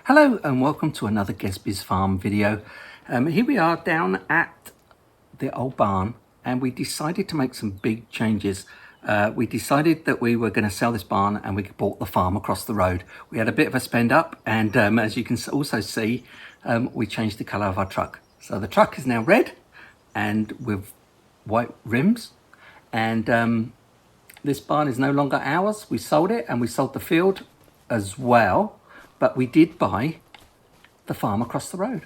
Hello and welcome to another Gezzby's Farm video. Here we are down at the old barn and we decided to make some big changes. We decided that we were going to sell this barn and we bought the farm across the road. We had a bit of a spend up and as you can also see, we changed the colour of our truck. So the truck is now red and with white rims, and this barn is no longer ours. We sold it and we sold the field as well. But we did buy the farm across the road.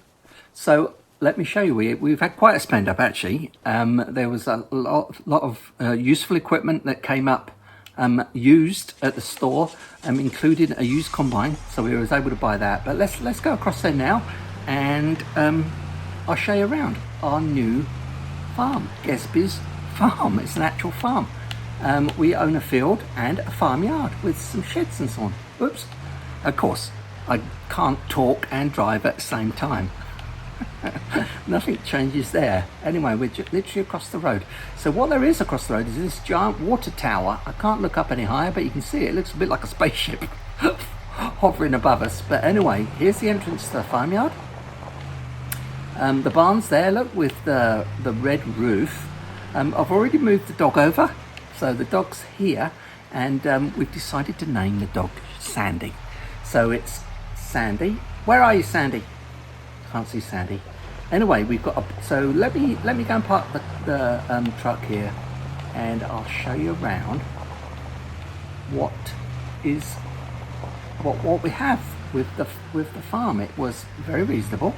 So let me show you, we've had quite a spend up actually. There was a lot of useful equipment that came up used at the store, including a used combine. So we was able to buy that. But let's go across there now and I'll show you around our new farm, Gezzby's farm. It's an actual farm. We own a field and a farmyard with some sheds and so on. Oops, of course. I can't talk and drive at the same time. Nothing changes there. Anyway, we're literally across the road. So what there is across the road is this giant water tower. I can't look up any higher, but you can see it looks a bit like a spaceship hovering above us. But anyway, here's the entrance to the farmyard. The barn's there, look, with the red roof. I've already moved the dog over. So the dog's here, and we've decided to name the dog Sandy. So it's Sandy. Where are you, Sandy? Can't see Sandy. Anyway, we've got so let me go and park the truck here, and I'll show you around what we have with the farm. It was very reasonable,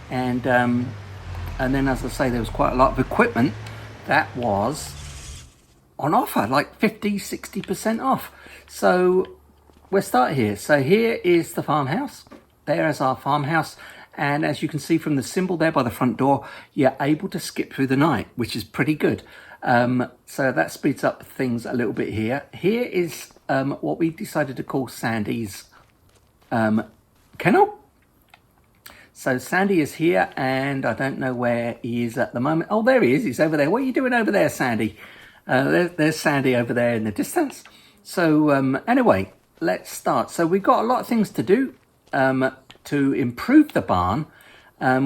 and then as I say, there was quite a lot of equipment that was on offer, like 50-60% off. So we'll start here. So here is the farmhouse. There is our farmhouse. And as you can see from the symbol there by the front door, you're able to skip through the night, which is pretty good. So that speeds up things a little bit here. Here is what we decided to call Sandy's kennel. So Sandy is here, and I don't know where he is at the moment. Oh, there he is. He's over there. What are you doing over there, Sandy? There's Sandy over there in the distance. So anyway, let's start. So we've got a lot of things to do to improve the barn.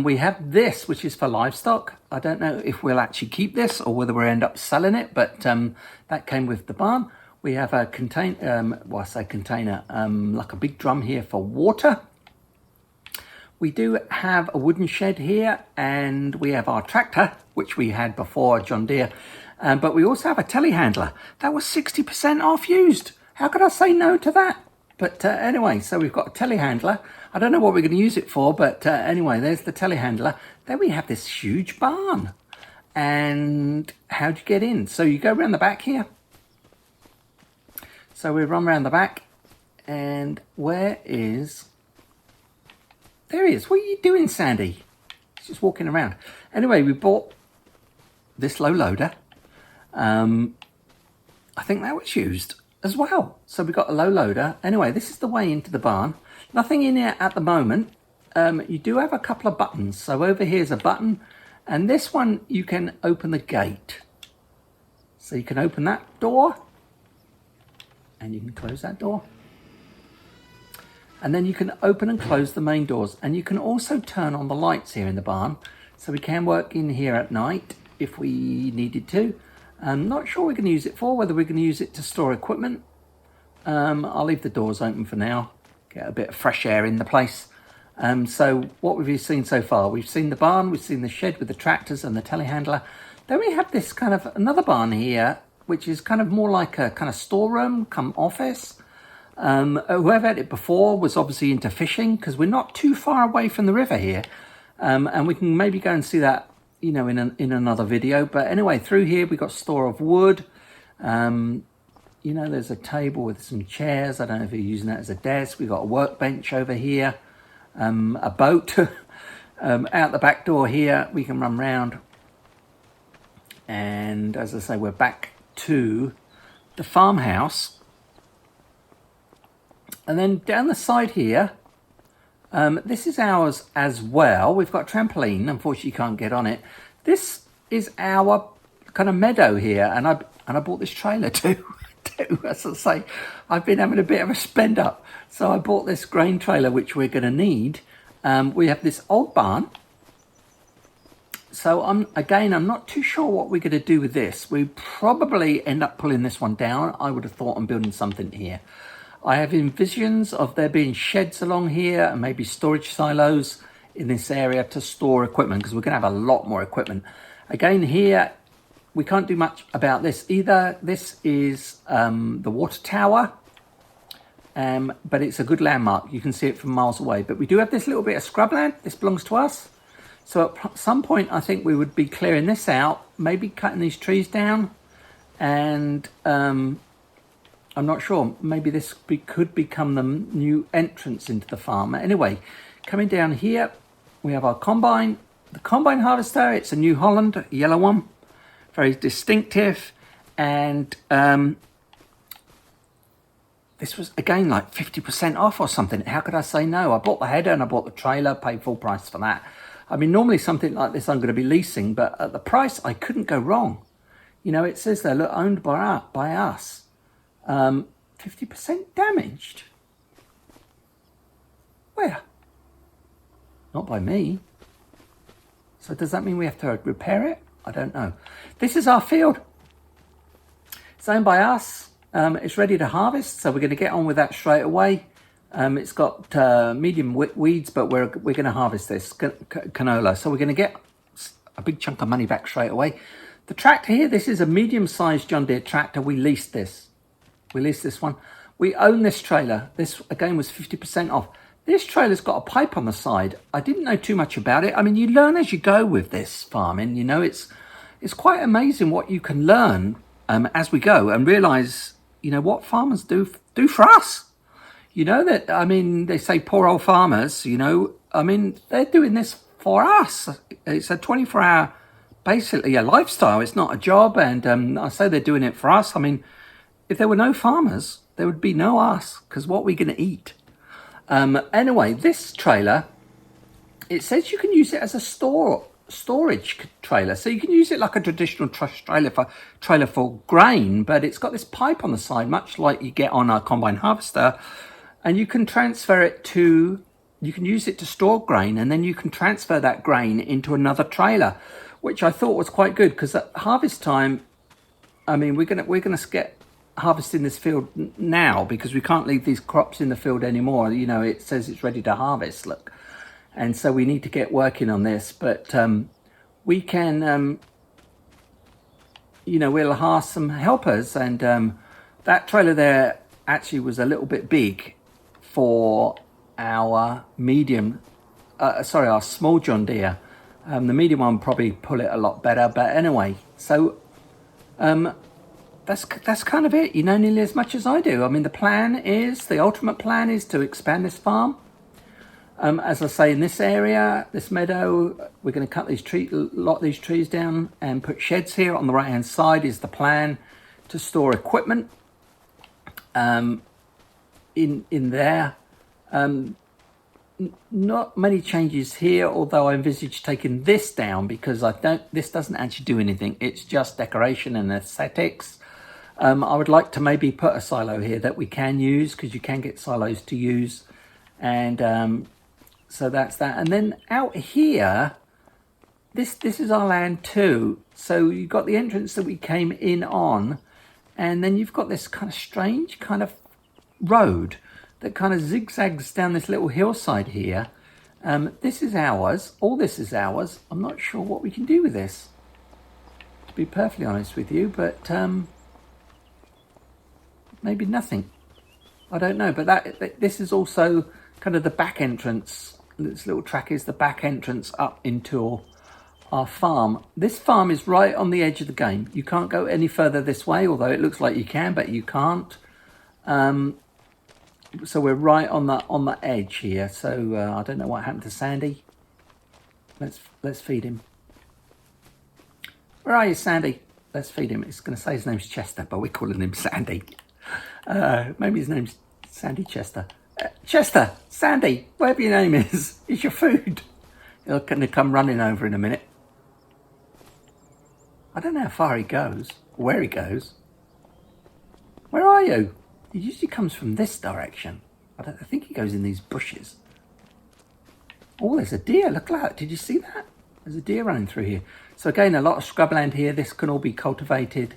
We have this, which is for livestock. I don't know if we'll actually keep this or whether we'll end up selling it, but that came with the barn. We have a container, well, I say container, like a big drum here for water. We do have a wooden shed here, and we have our tractor, which we had before, John Deere. But we also have a telehandler. That was 60% off used. How could I say no to that? But anyway, so we've got a telehandler. I don't know what we're going to use it for, but anyway, there's the telehandler. Then we have this huge barn. And how do you get in? So you go around the back here. So we run around the back. And where is... There he is. What are you doing, Sandy? He's just walking around. Anyway, we bought this low loader. I think that was used as well. So we got a low loader. Anyway, this is the way into the barn. Nothing in here at the moment. You do have a couple of buttons. So over here's a button, and this one you can open the gate. So you can open that door, and you can close that door. And then you can open and close the main doors, and you can also turn on the lights here in the barn. So we can work in here at night if we needed to. I'm not sure we're going to use it for, whether we're going to use it to store equipment. I'll leave the doors open for now, get a bit of fresh air in the place. So what have you seen so far? We've seen the barn, we've seen the shed with the tractors and the telehandler. Then we have this kind of another barn here, which is kind of more like a kind of storeroom come office. Whoever had it before was obviously into fishing, because we're not too far away from the river here. And we can maybe go and see that, you know, in another video. But anyway, through here we got store of wood. You know, there's a table with some chairs. I don't know if you're using that as a desk. We've got a workbench over here, a boat. Out the back door here we can run round, and as I say, we're back to the farmhouse. And then down the side here, this is ours as well. We've got a trampoline. Unfortunately, you can't get on it. This is our kind of meadow here, and I bought this trailer to do. As I say, I've been having a bit of a spend up. So I bought this grain trailer, which we're going to need. We have this old barn. So I'm not too sure what we're going to do with this. We probably end up pulling this one down. I would have thought I'm building something here. I have envisions of there being sheds along here and maybe storage silos in this area to store equipment, because we're going to have a lot more equipment. Again, here, we can't do much about this either. This is the water tower, but it's a good landmark. You can see it from miles away. But we do have this little bit of scrubland. This belongs to us. So at some point, I think we would be clearing this out, maybe cutting these trees down. And I'm not sure, maybe this could become the new entrance into the farm. Anyway, coming down here, we have our combine. The combine harvester, it's a New Holland, a yellow one. Very distinctive. And this was, again, like 50% off or something. How could I say no? I bought the header and I bought the trailer, paid full price for that. I mean, normally something like this I'm going to be leasing, but at the price, I couldn't go wrong. You know, it says there, look, owned by us. 50% damaged. Where? Not by me. So does that mean we have to repair it? I don't know. This is our field. It's owned by us. It's ready to harvest, so we're going to get on with that straight away. It's got medium weeds, but we're going to harvest this canola. So we're going to get a big chunk of money back straight away. The tractor here, this is a medium-sized John Deere tractor. We leased this. We leased this one. We own this trailer. This, again, was 50% off. This trailer's got a pipe on the side. I didn't know too much about it. I mean, you learn as you go with this farming. You know, it's quite amazing what you can learn as we go and realise, you know, what farmers do for us. You know, that, I mean, they say poor old farmers, you know, I mean, they're doing this for us. It's a 24-hour, basically a lifestyle. It's not a job. And I say they're doing it for us. I mean, if there were no farmers, there would be no us, because what are we going to eat? Anyway, this trailer, it says you can use it as a storage trailer. So you can use it like a traditional trailer for grain, but it's got this pipe on the side, much like you get on a combine harvester. And you can transfer it to, you can use it to store grain, and then you can transfer that grain into another trailer, which I thought was quite good, because at harvest time, I mean, we're gonna get harvesting this field now, because we can't leave these crops in the field anymore. You know, it says it's ready to harvest, look. And so we need to get working on this, but we can, you know, we'll hire some helpers. And that trailer there actually was a little bit big for our our small John Deere. The medium one probably pull it a lot better, but anyway, so that's kind of it, you know, nearly as much as I do. I mean, the ultimate plan is to expand this farm. As I say, in this area, this meadow, we're going to cut lot these trees down and put sheds here. On the right hand side is the plan to store equipment in there. Not many changes here, although I envisage taking this down, because this doesn't actually do anything. It's just decoration and aesthetics. I would like to maybe put a silo here that we can use, because you can get silos to use. And so that's that. And then out here, this is our land too. So you've got the entrance that we came in on, and then you've got this kind of strange kind of road that kind of zigzags down this little hillside here. This is ours. All this is ours. I'm not sure what we can do with this, to be perfectly honest with you, but maybe nothing. I don't know, but this is also kind of the back entrance. This little track is the back entrance up into our farm. This farm is right on the edge of the game. You can't go any further this way, although it looks like you can, but you can't. So we're right on the edge here. So I don't know what happened to Sandy. Let's feed him. Where are you, Sandy? Let's feed him. It's going to say his name's Chester, but we're calling him Sandy. Maybe his name's Sandy Chester. Chester, Sandy, whatever your name is your food. He'll come running over in a minute. I don't know how far he goes, or where he goes. Where are you? He usually comes from this direction. I think he goes in these bushes. Oh, there's a deer. Look at that. Did you see that? There's a deer running through here. So again, a lot of scrubland here. This can all be cultivated.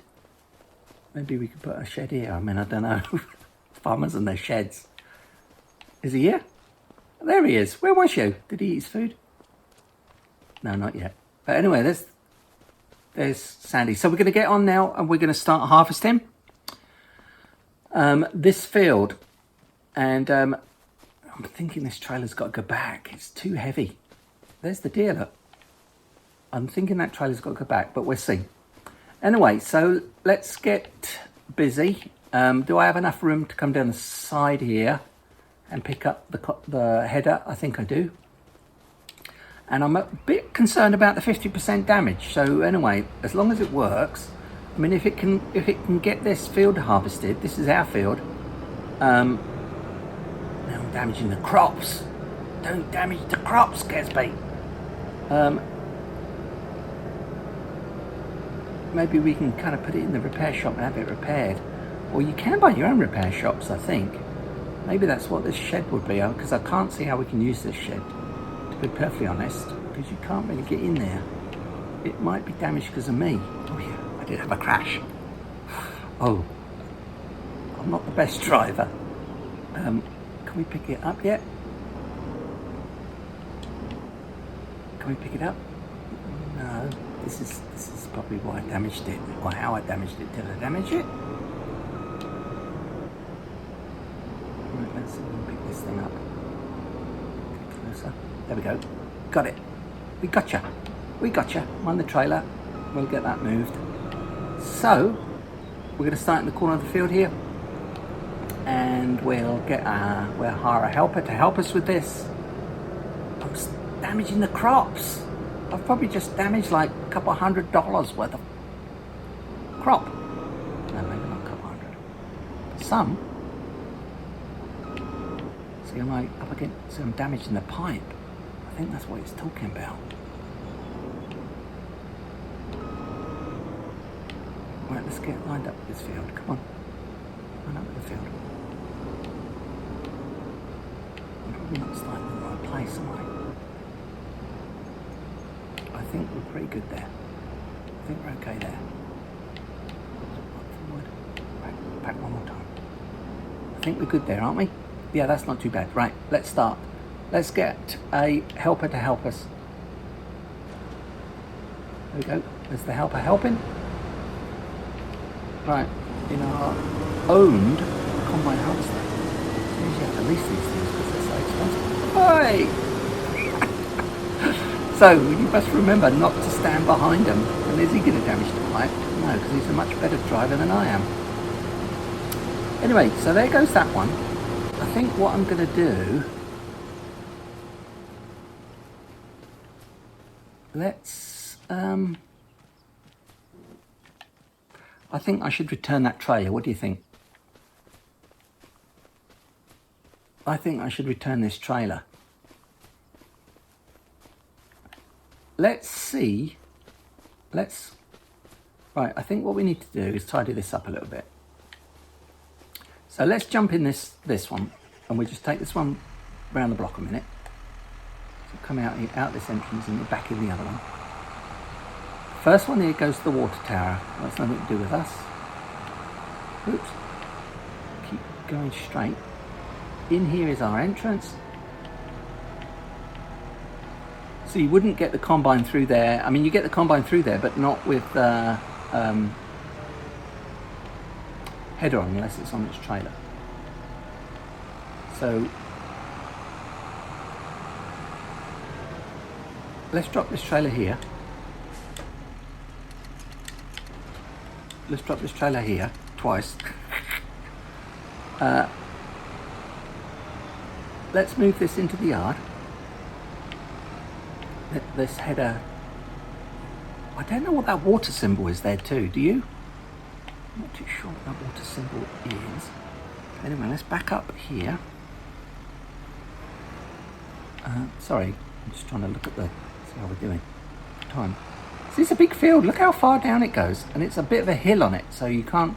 Maybe we could put a shed here. I mean, I don't know. Farmers and their sheds. Is he here? There he is. Where was you? Did he eat his food? No, not yet. But anyway, there's Sandy. So we're going to get on now and we're going to start harvesting this field. And I'm thinking this trailer's got to go back. It's too heavy. There's the deer, look. I'm thinking that trailer's got to go back, but we'll see. Anyway, so let's get busy. Do I have enough room to come down the side here and pick up the header? I think I do. And I'm a bit concerned about the 50% damage. So anyway, as long as it works, I mean, if it can get this field harvested, this is our field. Now I'm damaging the crops. Don't damage the crops, Gezzby. Maybe we can kind of put it in the repair shop and have it repaired. Or you can buy your own repair shops, I think. Maybe that's what this shed would be, because I can't see how we can use this shed, to be perfectly honest, because you can't really get in there. It might be damaged because of me. Oh yeah, I did have a crash. Oh, I'm not the best driver. Can we pick it up yet? Can we pick it up? No, this is probably why I damaged it, or how I damaged it. Did I damage it? Right, let's see if we can pick this thing up. Get closer. There we go. Got it. We gotcha. We gotcha. I'm on the trailer. We'll get that moved. So, we're going to start in the corner of the field here. And we'll hire a helper to help us with this. I'm damaging the crops. I've probably just damaged like a couple $100 worth of crop. No, maybe not a couple hundred. Some. See, am I up against? So I'm damaging the pipe. I think that's what he's talking about. Right, let's get lined up with this field. Come on. Line up with the field. I'm probably not starting in the right place, am I? I think we're pretty good there. I think we're okay there. Forward. Back one more time. I think we're good there, aren't we? Yeah, that's not too bad. Right, let's start. Let's get a helper to help us. There we go. There's the helper helping. Right, in our owned combine harvester. You usually have to lease these things because they're so expensive. Oi! So, you must remember not to stand behind him. And is he going to damage the pipe? No, because he's a much better driver than I am. Anyway, so there goes that one. I think what I'm going to do... Let's... I think I should return that trailer. What do you think? I think I should return this trailer. Let's see. Right, I think what we need to do is tidy this up a little bit. So let's jump in this one, and we'll just take this one round the block a minute. So come out this entrance and back in the other one. First one here goes to the water tower. That's nothing to do with us. Oops. Keep going straight. In here is our entrance. So you wouldn't get the combine through there. I mean, you get the combine through there, but not with the header on, unless it's on its trailer. So let's drop this trailer here. Let's drop this trailer here twice. Let's move this into the yard. This header, I don't know what that water symbol is there too, do you? I'm not too sure what that water symbol is. Anyway, let's back up here. Sorry, I'm just trying to look at see how we're doing. Time. So it's a big field, look how far down it goes, and it's a bit of a hill on it, so you can't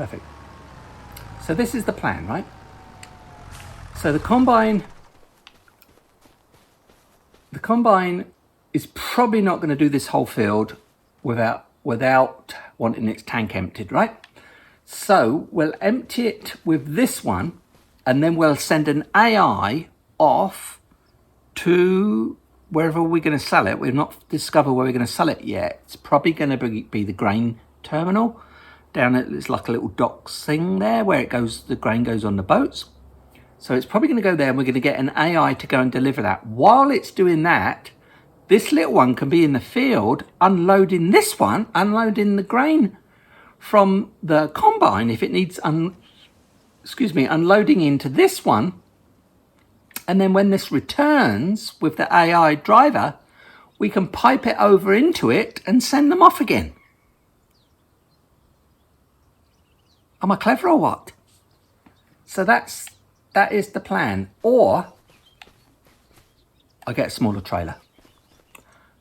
Perfect. So this is the plan, right? So the combine is probably not going to do this whole field without wanting its tank emptied, right? So we'll empty it with this one, and then we'll send an AI off to wherever we're going to sell it. We've not discovered where we're going to sell it yet. It's probably going to be the grain terminal down at, it's like a little docks thing there where the grain goes on the boats. So it's probably going to go there, and we're going to get an AI to go and deliver that. While it's doing that, this little one can be in the field unloading unloading the grain from the combine if it needs unloading into this one. And then when this returns with the AI driver, we can pipe it over into it and send them off again. Am I clever or what? So that is the plan. Or I get a smaller trailer.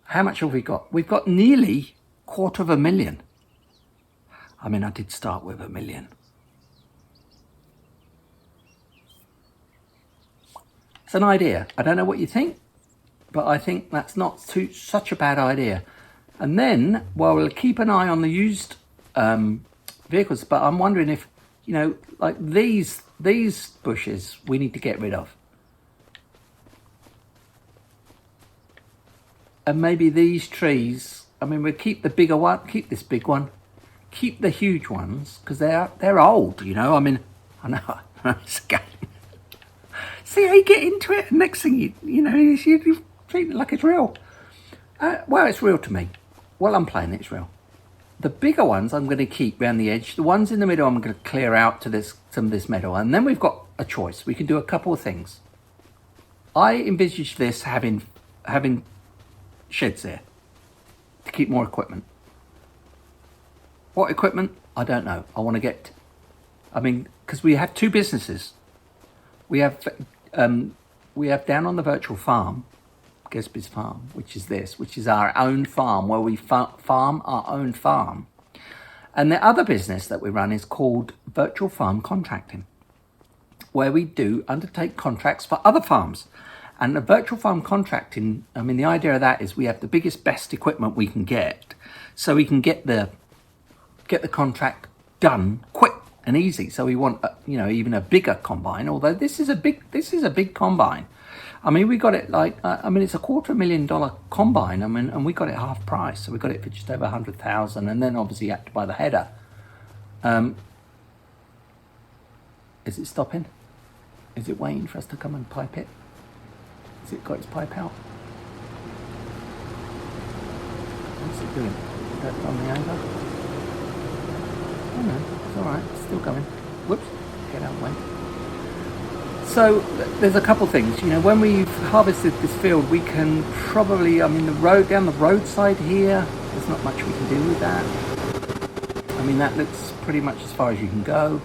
How much have we got? We've got nearly $250,000. I mean, I did start with $1 million. It's an idea. I don't know what you think, but I think that's not such a bad idea. And then, well, we'll keep an eye on the used vehicles, but I'm wondering if, like these bushes we need to get rid of. And maybe these trees, I mean, we'll keep the bigger one, keep this big one, keep the huge ones, because they're old, I mean, I know, it's a game. See how you get into it, and next thing you treat it like it's real. Well, it's real to me. While I'm playing, it's real. The bigger ones I'm going to keep around the edge. The ones in the middle I'm going to clear out to some of this metal. And then we've got a choice. We can do a couple of things. I envisage this having sheds there to keep more equipment. What equipment? I don't know. I want to get, because we have two businesses. We have down on the virtual farm, Gezzby's farm, which is our own farm where we farm our own farm. And the other business that we run is called Virtual Farm Contracting, where we undertake contracts for other farms. And the virtual farm contracting, the idea of that is we have the biggest, best equipment we can get, so we can get the contract done quick and easy. So we want, even a bigger combine. Although this is a big combine. We got it it's a $250,000 combine. And we got it half price, so we got it for just over 100,000. And then obviously you had to buy the header. Is it stopping? Is it waiting for us to come and pipe it? Has it got its pipe out? What's it doing? Is that on the over? Oh no, it's alright, it's still going. Whoops, get out of the way. So there's a couple things. When we've harvested this field, we can probably, down the roadside here, there's not much we can do with that. That looks pretty much as far as you can go.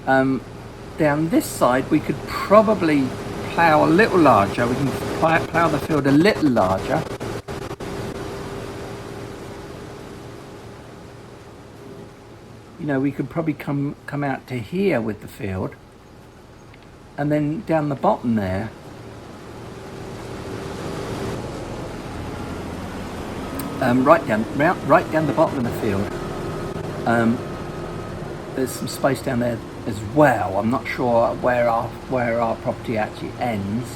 Down this side, we could probably plough a little larger. We can plough the field a little larger. We could probably come out to here with the field, and then down the bottom there, right down the bottom of the field, there's some space down there as well. I'm not sure where our property actually ends.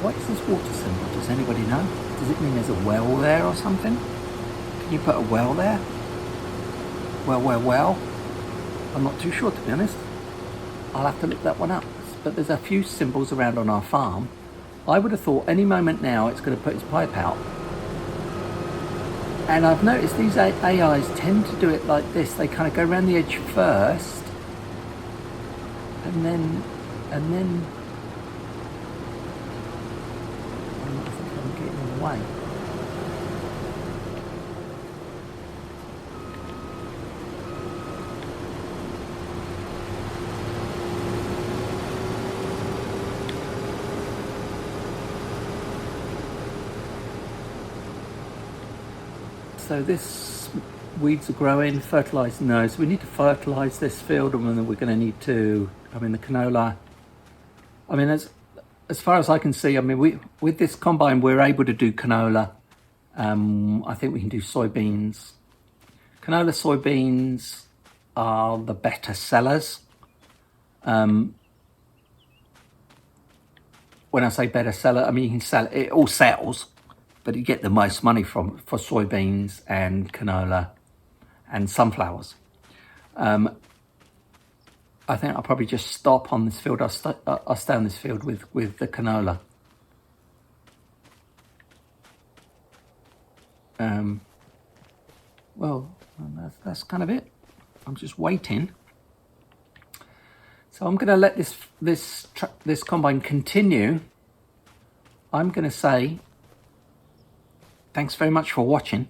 What is this water symbol? Does anybody know? Does it mean there's a well there or something? Can you put a well there? Well. I'm not too sure, to be honest. I'll have to look that one up. But there's a few symbols around on our farm. I would have thought any moment now it's going to put its pipe out. And I've noticed these AIs tend to do it like this. They kind of go around the edge first, and then I think I'm getting in the way. So this weeds are growing. Fertilise, no. So we need to fertilise this field, and then we're going to need to, I mean, the canola. I mean, as far as I can see, I mean, with this combine, we're able to do canola. I think we can do soybeans. Canola, soybeans are the better sellers. When I say better seller, I mean, you can sell it, all sells, but you get the most money for soybeans and canola and sunflowers. I think I'll probably just stop on this field. I'll stay on this field with the canola. Well, that's kind of it. I'm just waiting. So I'm going to let this combine continue. I'm going to say thanks very much for watching,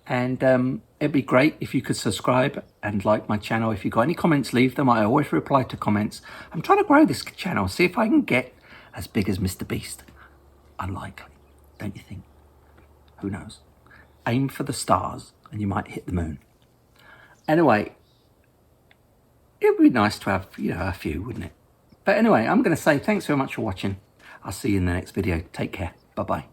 and it'd be great if you could subscribe and like my channel. If you've got any comments, leave them. I always reply to comments. I'm trying to grow this channel, see if I can get as big as Mr. Beast. Unlikely, don't you think? Who knows? Aim for the stars and you might hit the moon. Anyway, it would be nice to have, you know, a few, wouldn't it? But anyway, I'm going to say thanks very much for watching. I'll see you in the next video. Take care. Bye-bye.